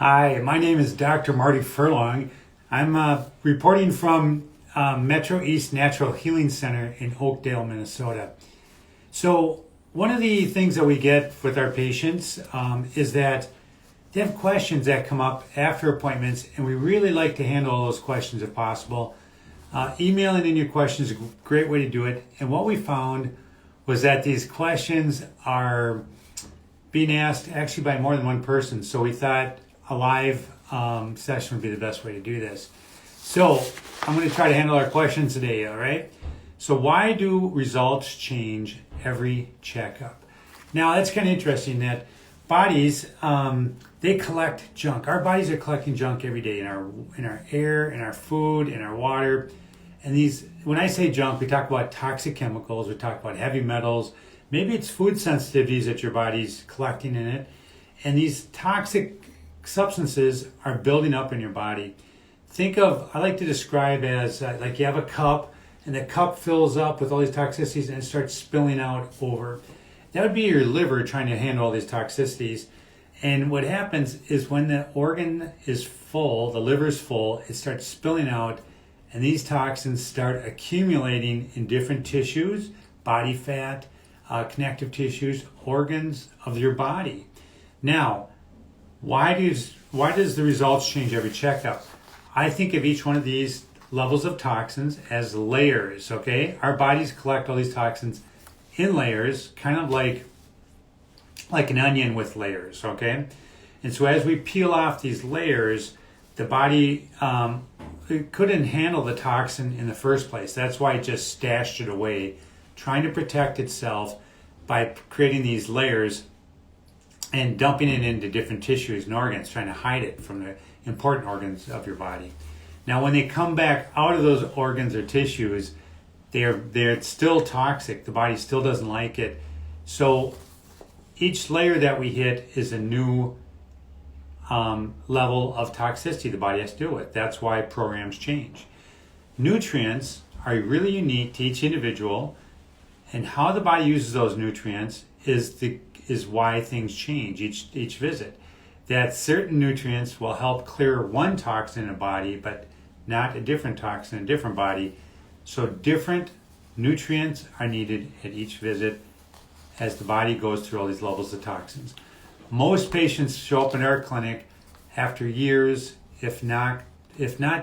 Hi, my name is Dr. Marty Furlong. I'm reporting from Metro East Natural Healing Center in Oakdale, Minnesota. So, one of the things that we get with our patients is that they have questions that come up after appointments, and we really like to handle all those questions if possible. Emailing in your questions is a great way to do it. And what we found was that these questions are being asked actually by more than one person. So we thought a live session would be the best way to do this. So I'm going to try to handle our questions today, all right? So why do results change every checkup? Now that's kind of interesting that bodies, they collect junk. Our bodies are collecting junk every day in our air, in our food, in our water. And these, when I say junk, we talk about toxic chemicals, we talk about heavy metals, maybe it's food sensitivities that your body's collecting in it. And these toxic substances are building up in your body. Think of, I like to describe as like you have a cup and the cup fills up with all these toxicities and it starts spilling out over. That would be your liver trying to handle all these toxicities. And what happens is when the organ is full, the liver is full, it starts spilling out and these toxins start accumulating in different tissues, body fat, connective tissues, organs of your body. Now, why does the results change every checkup? I think of each one of these levels of toxins as layers, okay? Our bodies collect all these toxins in layers, kind of like an onion with layers, okay? And so as we peel off these layers, the body it couldn't handle the toxin in the first place. That's why it just stashed it away, trying to protect itself by creating these layers and dumping it into different tissues and organs, trying to hide it from the important organs of your body. Now, when they come back out of those organs or tissues, they're still toxic. The body still doesn't like it. So each layer that we hit is a new level of toxicity the body has to deal with. That's why programs change. Nutrients are really unique to each individual, and how the body uses those nutrients is why things change each visit. That certain nutrients will help clear one toxin in a body, but not a different toxin in a different body. So different nutrients are needed at each visit as the body goes through all these levels of toxins. Most patients show up in our clinic after years, if not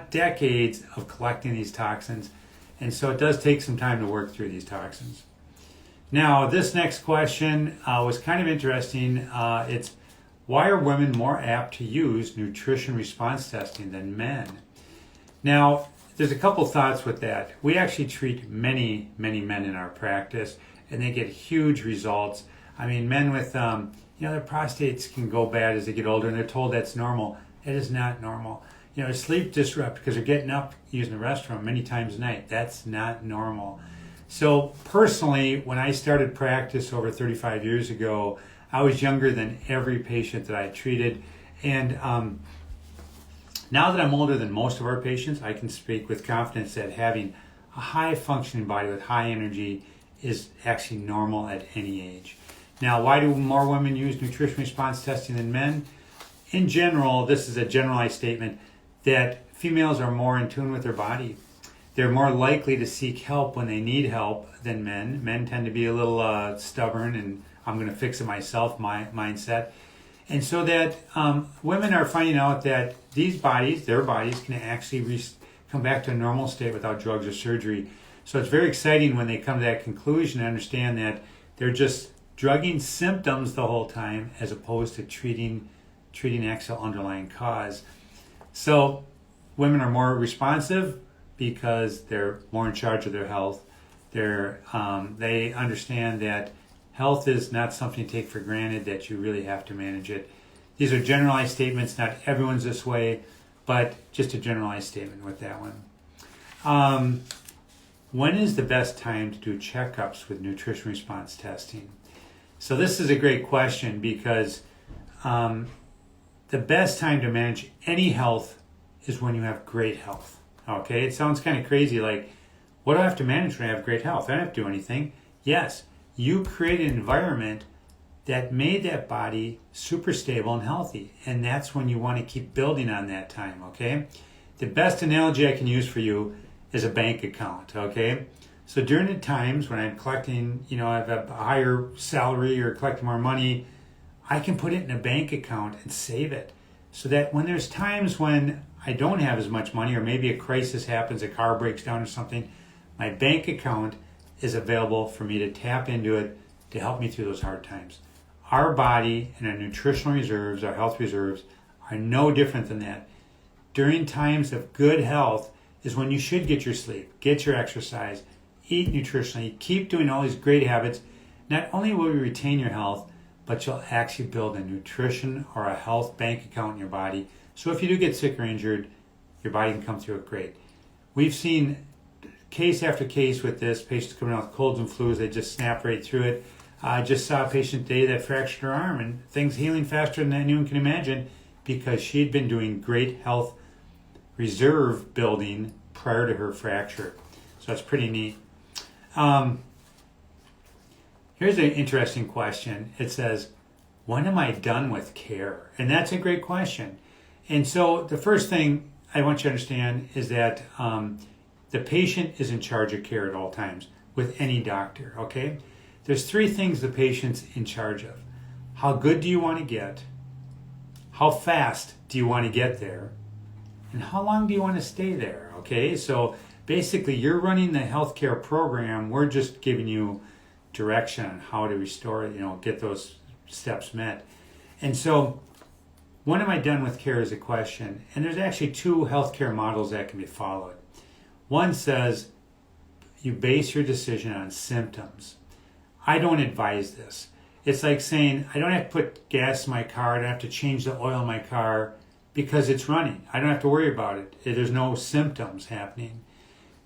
decades, of collecting these toxins. And so it does take some time to work through these toxins. Now, this next question was kind of interesting. It's why are women more apt to use nutrition response testing than men? Now, there's a couple thoughts with that. We actually treat many men in our practice, and they get huge results. I mean, men with, their prostates can go bad as they get older, and they're told that's normal. It is not normal. Sleep disrupt because they're getting up using the restroom many times a night. That's not normal. So personally, when I started practice over 35 years ago, I was younger than every patient that I treated. And now that I'm older than most of our patients, I can speak with confidence that having a high functioning body with high energy is actually normal at any age. Now, why do more women use nutrition response testing than men? In general, this is a generalized statement that females are more in tune with their body. They're more likely to seek help when they need help than men. Men tend to be a little stubborn and I'm going to fix it myself mindset. And so that women are finding out that these bodies, their bodies, can actually come back to a normal state without drugs or surgery. So it's very exciting when they come to that conclusion and understand that they're just drugging symptoms the whole time as opposed to treating actual underlying cause. So women are more responsive because they're more in charge of their health. They understand that health is not something to take for granted, that you really have to manage it. These are generalized statements. Not everyone's this way, but just a generalized statement with that one. When is the best time to do checkups with nutrition response testing? So this is a great question because the best time to manage any health is when you have great health. Okay, it sounds kind of crazy, like, what do I have to manage when I have great health? I don't have to do anything. Yes, you create an environment that made that body super stable and healthy. And that's when you want to keep building on that time, okay? The best analogy I can use for you is a bank account, okay? So during the times when I'm collecting, I have a higher salary or collecting more money, I can put it in a bank account and save it. So that when there's times when I don't have as much money, or maybe a crisis happens, a car breaks down or something, my bank account is available for me to tap into it to help me through those hard times. Our body and our nutritional reserves, our health reserves, are no different than that. During times of good health is when you should get your sleep, get your exercise, eat nutritionally, keep doing all these great habits. Not only will you retain your health, but you'll actually build a nutrition or a health bank account in your body. So if you do get sick or injured, your body can come through it great. We've seen case after case with this, patients coming out with colds and flus, they just snap right through it. I just saw a patient today that fractured her arm, and things healing faster than anyone can imagine because she'd been doing great health reserve building prior to her fracture. So that's pretty neat. Here's an interesting question. It says, when am I done with care? And that's a great question. And so the first thing I want you to understand is that the patient is in charge of care at all times with any doctor, okay? There's three things the patient's in charge of. How good do you want to get? How fast do you want to get there? And how long do you want to stay there, okay? So basically, you're running the healthcare program. We're just giving you direction on how to restore, get those steps met. And so, when am I done with care is a question. And there's actually two healthcare models that can be followed. One says you base your decision on symptoms. I don't advise this. It's like saying, I don't have to put gas in my car, I don't have to change the oil in my car because it's running. I don't have to worry about it. There's no symptoms happening.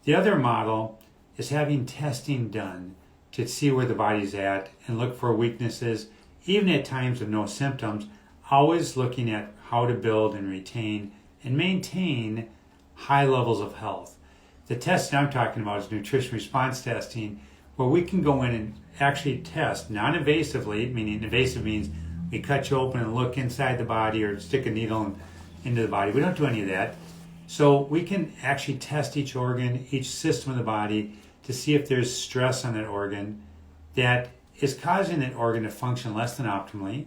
The other model is having testing done to see where the body's at and look for weaknesses, even at times of no symptoms, always looking at how to build and retain and maintain high levels of health. The testing I'm talking about is nutrition response testing, where we can go in and actually test non-invasively, meaning invasive means we cut you open and look inside the body or stick a needle into the body. We don't do any of that. So we can actually test each organ, each system of the body to see if there's stress on that organ that is causing that organ to function less than optimally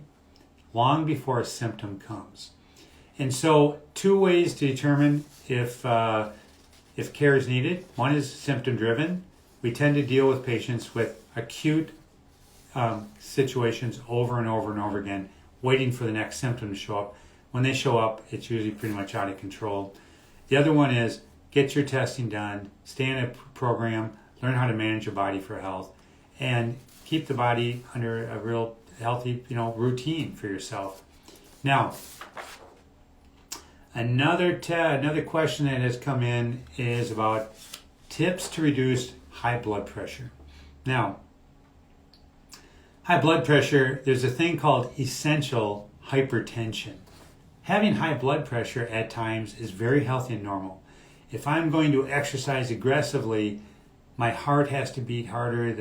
long before a symptom comes. And so two ways to determine if care is needed. One is symptom driven. We tend to deal with patients with acute situations over and over and over again, waiting for the next symptom to show up. When they show up, it's usually pretty much out of control. The other one is get your testing done, stay in a program, learn how to manage your body for health, and keep the body under a real healthy, routine for yourself. Now, another question that has come in is about tips to reduce high blood pressure. Now, high blood pressure, there's a thing called essential hypertension. Having high blood pressure at times is very healthy and normal. If I'm going to exercise aggressively, my heart has to beat harder,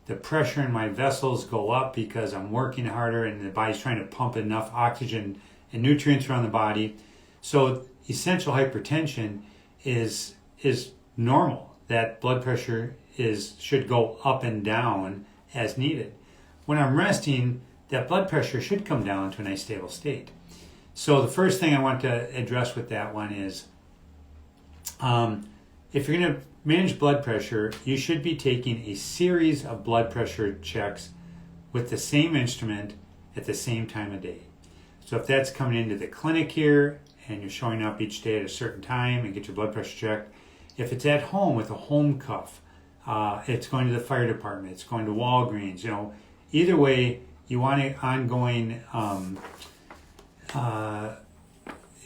the pressure in my vessels go up because I'm working harder and the body's trying to pump enough oxygen and nutrients around the body. So essential hypertension is normal. That blood pressure should go up and down as needed. When I'm resting, that blood pressure should come down to a nice stable state. So the first thing I want to address with that one is if you're going to manage blood pressure, you should be taking a series of blood pressure checks with the same instrument at the same time of day. So if that's coming into the clinic here and you're showing up each day at a certain time and get your blood pressure checked, if it's at home with a home cuff, it's going to the fire department, it's going to Walgreens, either way, you want an ongoing,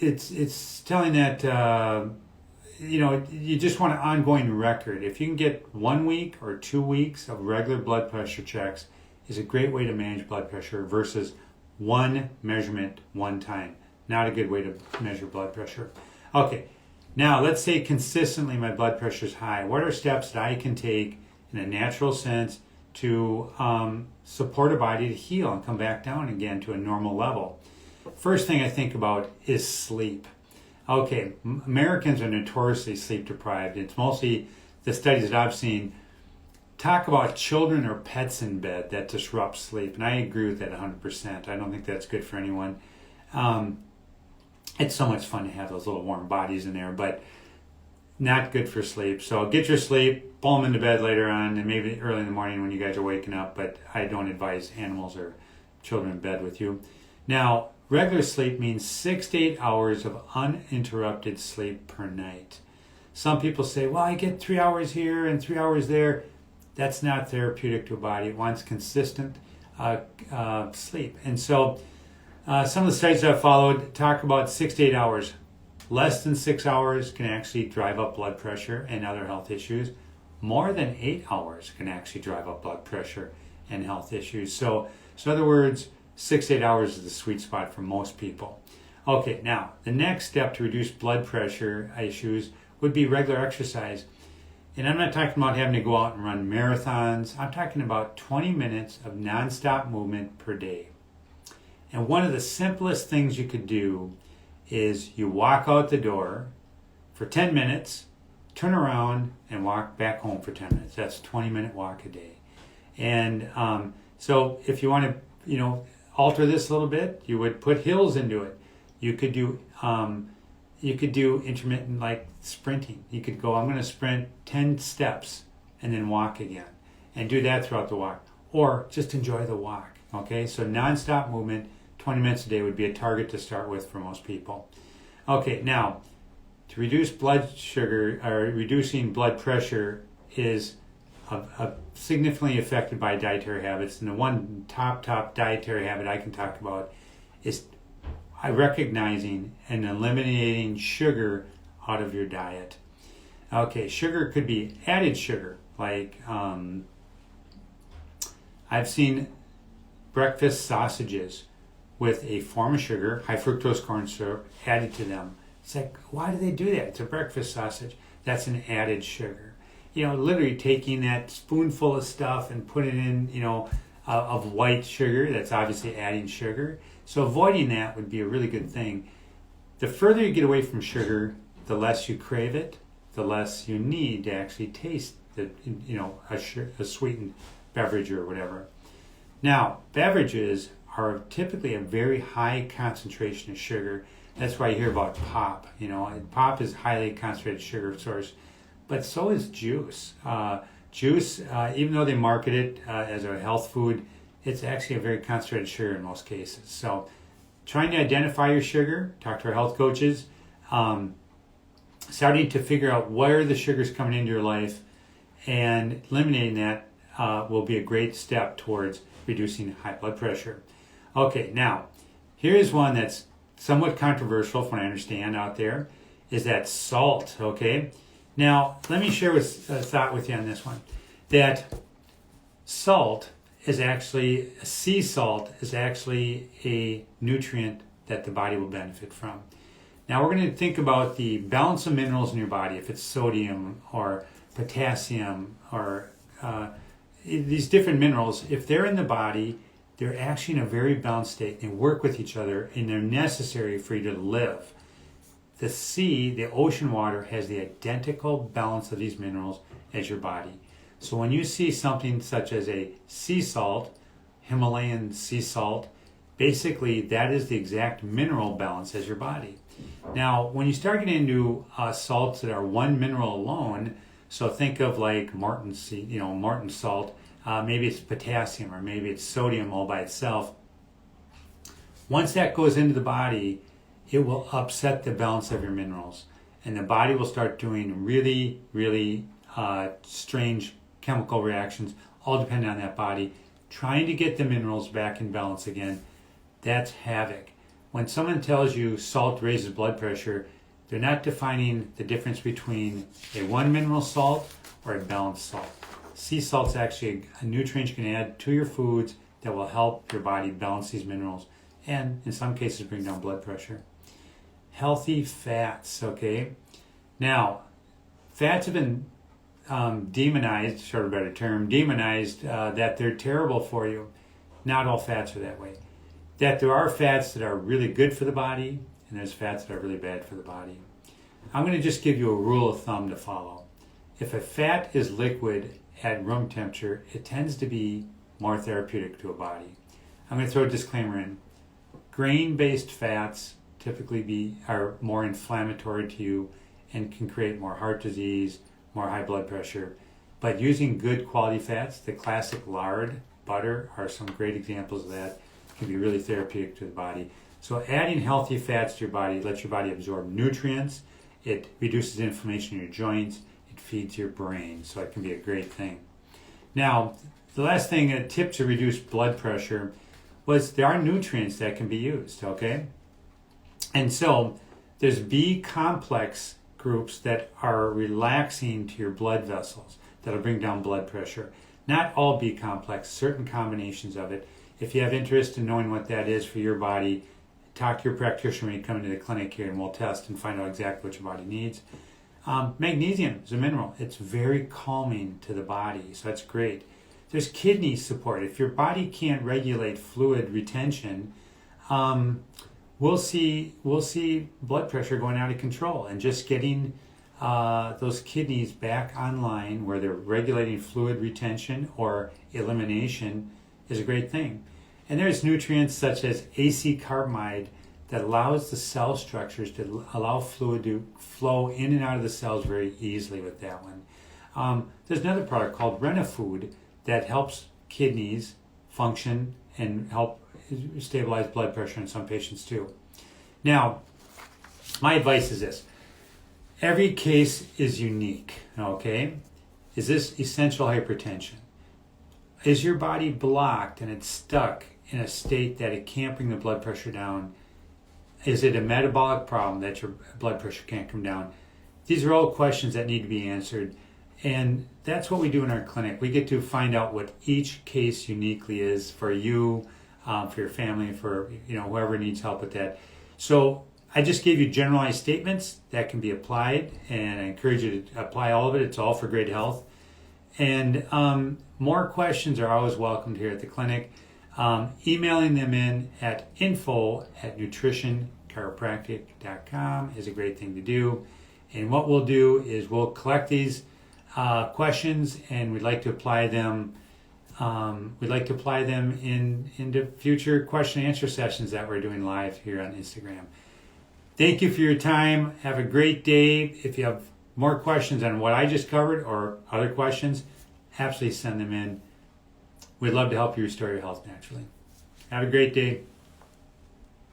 it's telling that, you just want an ongoing record. If you can get 1 week or 2 weeks of regular blood pressure checks is a great way to manage blood pressure versus one measurement one time. Not a good way to measure blood pressure. Okay, now let's say consistently my blood pressure is high. What are steps that I can take in a natural sense to support a body to heal and come back down again to a normal level. First thing I think about is sleep. Okay, Americans are notoriously sleep deprived. It's mostly the studies that I've seen talk about children or pets in bed that disrupt sleep, and I agree with that 100%. I don't think that's good for anyone. It's so much fun to have those little warm bodies in there, but not good for sleep. So get your sleep, pull them into bed later on, and maybe early in the morning when you guys are waking up, but I don't advise animals or children in bed with you. Now, regular sleep means 6 to 8 hours of uninterrupted sleep per night. Some people say, well, I get 3 hours here and 3 hours there. That's not therapeutic to a body. It wants consistent sleep. And so some of the studies I've followed talk about 6 to 8 hours. Less than 6 hours can actually drive up blood pressure and other health issues. More than 8 hours can actually drive up blood pressure and health issues. So in other words, 6 to 8 hours is the sweet spot for most people. Okay, now the next step to reduce blood pressure issues would be regular exercise. And I'm not talking about having to go out and run marathons. I'm talking about 20 minutes of nonstop movement per day. And one of the simplest things you could do is you walk out the door for 10 minutes, turn around, and walk back home for 10 minutes. That's a 20-minute walk a day. And so if you want to, alter this a little bit, you would put hills into it. You could do intermittent, like sprinting. You could go, I'm going to sprint 10 steps and then walk again, and do that throughout the walk, or just enjoy the walk. Okay, so nonstop movement, 20 minutes a day would be a target to start with for most people. Okay, now to reduce blood sugar or reducing blood pressure is significantly affected by dietary habits. And the one top dietary habit I can talk about is recognizing and eliminating sugar out of your diet. Okay, sugar could be added sugar, like I've seen breakfast sausages with a form of sugar, high fructose corn syrup, added to them. It's like, why do they do that? It's a breakfast sausage. That's an added sugar. Literally taking that spoonful of stuff and putting it in, of white sugar, that's obviously adding sugar. So avoiding that would be a really good thing. The further you get away from sugar, the less you crave it, the less you need to actually taste a sweetened beverage or whatever. Now, beverages are typically a very high concentration of sugar. That's why you hear about pop. Pop is highly concentrated sugar source, but so is juice. Juice, even though they market it as a health food, it's actually a very concentrated sugar in most cases. So trying to identify your sugar, talk to our health coaches, starting to figure out where the sugar's coming into your life, and eliminating that will be a great step towards reducing high blood pressure. Okay, now, here's one that's somewhat controversial from what I understand out there, is that salt, okay? Now, let me share a thought with you on this one, that salt is actually, sea salt is actually a nutrient that the body will benefit from. Now, we're going to think about the balance of minerals in your body, if it's sodium or potassium or these different minerals. If they're in the body, they're actually in a very balanced state. They work with each other, and they're necessary for you to live. The sea, the ocean water, has the identical balance of these minerals as your body. So when you see something such as a sea salt, Himalayan sea salt, basically that is the exact mineral balance as your body. Now, when you start getting into salts that are one mineral alone, so think of like Martin salt, maybe it's potassium or maybe it's sodium all by itself. Once that goes into the body, it will upset the balance of your minerals, and the body will start doing really, really strange chemical reactions, all depending on that body, trying to get the minerals back in balance again. That's havoc. When someone tells you salt raises blood pressure, they're not defining the difference between a one mineral salt or a balanced salt. Sea salt's actually a nutrient you can add to your foods that will help your body balance these minerals and in some cases bring down blood pressure. Healthy fats, okay? Now, fats have been demonized, short of a better term, that they're terrible for you. Not all fats are that way. That there are fats that are really good for the body, and there's fats that are really bad for the body. I'm going to just give you a rule of thumb to follow. If a fat is liquid at room temperature, it tends to be more therapeutic to a body. I'm going to throw a disclaimer in. Grain-based fats typically are more inflammatory to you and can create more heart disease, more high blood pressure. But using good quality fats, the classic lard, butter are some great examples of that, can be really therapeutic to the body. So adding healthy fats to your body lets your body absorb nutrients. It reduces inflammation in your joints. It feeds your brain. So it can be a great thing. Now, the last thing, a tip to reduce blood pressure was there are nutrients that can be used, okay? And so there's B complex groups that are relaxing to your blood vessels that'll bring down blood pressure. Not all B complex, certain combinations of it. If you have interest in knowing what that is for your body, talk to your practitioner when you come into the clinic here and we'll test and find out exactly what your body needs. Magnesium is a mineral. It's very calming to the body, so that's great. There's kidney support. If your body can't regulate fluid retention, we'll see blood pressure going out of control, and just getting those kidneys back online where they're regulating fluid retention or elimination is a great thing. And there's nutrients such as AC carbamide that allows the cell structures to allow fluid to flow in and out of the cells very easily with that one. There's another product called Renifood that helps kidneys function and help stabilize blood pressure in some patients too. Now, my advice is this. Every case is unique, okay? Is this essential hypertension? Is your body blocked and it's stuck in a state that it can't bring the blood pressure down? Is it a metabolic problem that your blood pressure can't come down? These are all questions that need to be answered. And that's what we do in our clinic. We get to find out what each case uniquely is for you, for your family, for whoever needs help with that. So I just gave you generalized statements that can be applied, and I encourage you to apply all of it. It's all for great health. And more questions are always welcomed here at the clinic. Emailing them in at info@nutritionchiropractic.com is a great thing to do. And what we'll do is we'll collect these questions, and we'd like to apply them. Into future question and answer sessions that we're doing live here on Instagram. Thank you for your time. Have a great day. If you have more questions on what I just covered or other questions, absolutely send them in. We'd love to help you restore your health naturally. Have a great day.